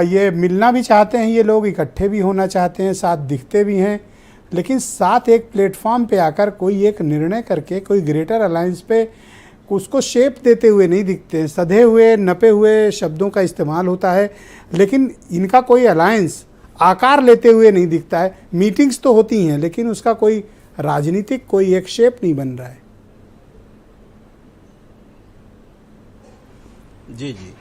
ये मिलना भी चाहते हैं, ये लोग इकट्ठे भी होना चाहते हैं, साथ दिखते भी हैं, लेकिन साथ एक प्लेटफॉर्म पे आकर कोई एक निर्णय करके कोई ग्रेटर अलायंस पे उसको शेप देते हुए नहीं दिखते हैं। सधे हुए नपे हुए शब्दों का इस्तेमाल होता है, लेकिन इनका कोई अलायंस आकार लेते हुए नहीं दिखता है। मीटिंग्स तो होती हैं, लेकिन उसका कोई राजनीतिक कोई एक शेप नहीं बन रहा है। जी जी,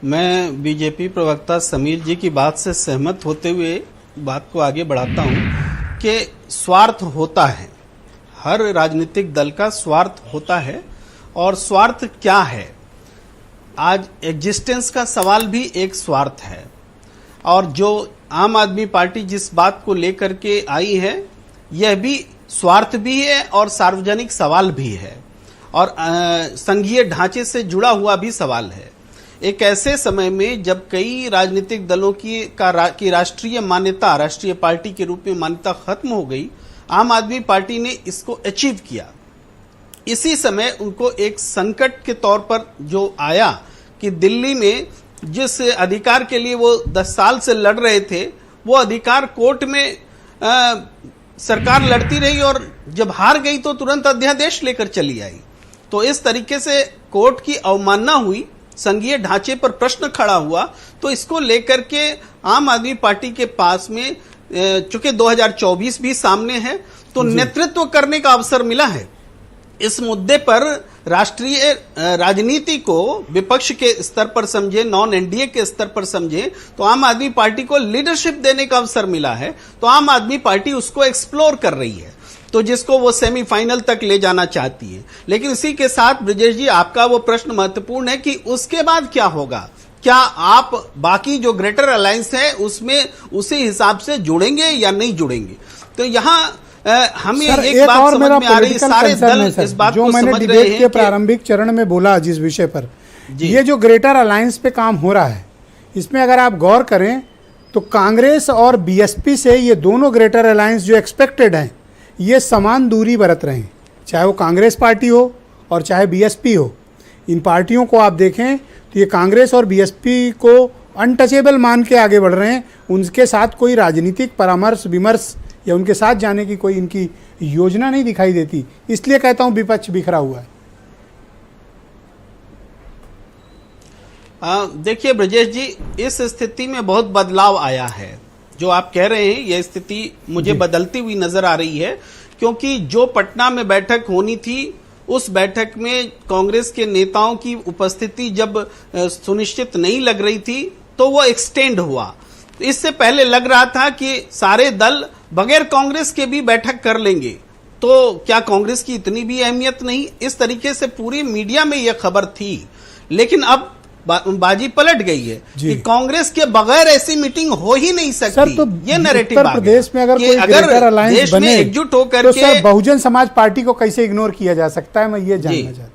मैं बीजेपी प्रवक्ता समीर जी की बात से सहमत होते हुए बात को आगे बढ़ाता हूं कि स्वार्थ होता है, हर राजनीतिक दल का स्वार्थ होता है। और स्वार्थ क्या है? आज एग्जिस्टेंस का सवाल भी एक स्वार्थ है, और जो आम आदमी पार्टी जिस बात को लेकर के आई है यह भी स्वार्थ भी है और सार्वजनिक सवाल भी है, और संघीय ढांचे से जुड़ा हुआ भी सवाल है। एक ऐसे समय में जब कई राजनीतिक दलों की राष्ट्रीय मान्यता, राष्ट्रीय पार्टी के रूप में मान्यता खत्म हो गई, आम आदमी पार्टी ने इसको अचीव किया। इसी समय उनको एक संकट के तौर पर जो आया कि दिल्ली में जिस अधिकार के लिए वो 10 साल से लड़ रहे थे, वो अधिकार कोर्ट में सरकार लड़ती रही, और जब हार गई तो तुरंत अध्यादेश लेकर चली आई। तो इस तरीके से कोर्ट की अवमानना हुई, संघीय ढांचे पर प्रश्न खड़ा हुआ। तो इसको लेकर के आम आदमी पार्टी के पास में चूंकि 2024 भी सामने है, तो नेतृत्व करने का अवसर मिला है। इस मुद्दे पर राष्ट्रीय राजनीति को विपक्ष के स्तर पर समझे, नॉन एनडीए के स्तर पर समझे, तो आम आदमी पार्टी को लीडरशिप देने का अवसर मिला है। तो आम आदमी पार्टी उसको एक्सप्लोर कर रही है, तो जिसको वो सेमीफाइनल तक ले जाना चाहती है। लेकिन इसी के साथ ब्रजेश जी, आपका वो प्रश्न महत्वपूर्ण है कि उसके बाद क्या होगा। क्या आप बाकी जो ग्रेटर अलायंस है उसमें उसी हिसाब से जुड़ेंगे या नहीं जुड़ेंगे? तो यहाँ हमें एक बात समझ में आ रही है, सारे दल इस बात को समझ रहे हैं। जो मैंने डिबेट के प्रारंभिक चरण में बोला जिस विषय पर, ये जो ग्रेटर अलायंस पे काम हो रहा है, इसमें अगर आप गौर करें तो कांग्रेस और बीएसपी से ये दोनों ग्रेटर अलायंस जो एक्सपेक्टेड हैं, ये समान दूरी बरत रहे हैं, चाहे वो कांग्रेस पार्टी हो और चाहे बीएसपी हो। इन पार्टियों को आप देखें तो ये कांग्रेस और बीएसपी को अनटचेबल मान के आगे बढ़ रहे हैं। उनके साथ कोई राजनीतिक परामर्श विमर्श या उनके साथ जाने की कोई इनकी योजना नहीं दिखाई देती। इसलिए कहता हूं विपक्ष बिखरा हुआ है। देखिए ब्रजेश जी, इस स्थिति में बहुत बदलाव आया है। जो आप कह रहे हैं यह स्थिति मुझे बदलती हुई नजर आ रही है, क्योंकि जो पटना में बैठक होनी थी, उस बैठक में कांग्रेस के नेताओं की उपस्थिति जब सुनिश्चित नहीं लग रही थी तो वो एक्सटेंड हुआ। इससे पहले लग रहा था कि सारे दल बगैर कांग्रेस के भी बैठक कर लेंगे, तो क्या कांग्रेस की इतनी भी अहमियत नहीं? इस तरीके से पूरी मीडिया में यह खबर थी। लेकिन अब बाजी पलट गई है कि कांग्रेस के बगैर ऐसी मीटिंग हो ही नहीं सकती। सर, तो ये नैरेटिव उत्तर प्रदेश में अगर कोई ग्रेटर अलायंस बने एकजुट होकर तो सर बहुजन समाज पार्टी को कैसे इग्नोर किया जा सकता है, मैं ये जानना चाहता हूं।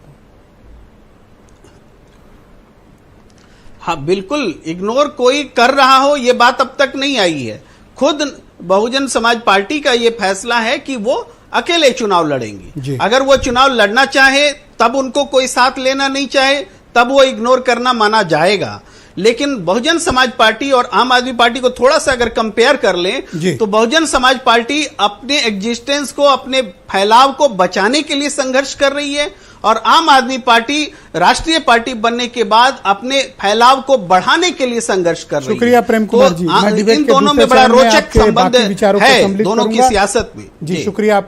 हाँ बिल्कुल, इग्नोर कोई कर रहा हो ये बात अब तक नहीं आई है। खुद बहुजन समाज पार्टी का ये फैसला है कि वो अकेले चुनाव लड़ेंगे। अगर वो चुनाव लड़ना चाहे तब उनको कोई साथ लेना नहीं चाहे तब वो इग्नोर करना माना जाएगा। लेकिन बहुजन समाज पार्टी और आम आदमी पार्टी को थोड़ा सा अगर कंपेयर कर लें तो बहुजन समाज पार्टी अपने एग्जिस्टेंस को, अपने फैलाव को बचाने के लिए संघर्ष कर रही है, और आम आदमी पार्टी राष्ट्रीय पार्टी बनने के बाद अपने फैलाव को बढ़ाने के लिए संघर्ष कर रही है। शुक्रिया प्रेम कुमार जी। इन दोनों में बड़ा रोचक संबंध है दोनों की सियासत में। जी शुक्रिया।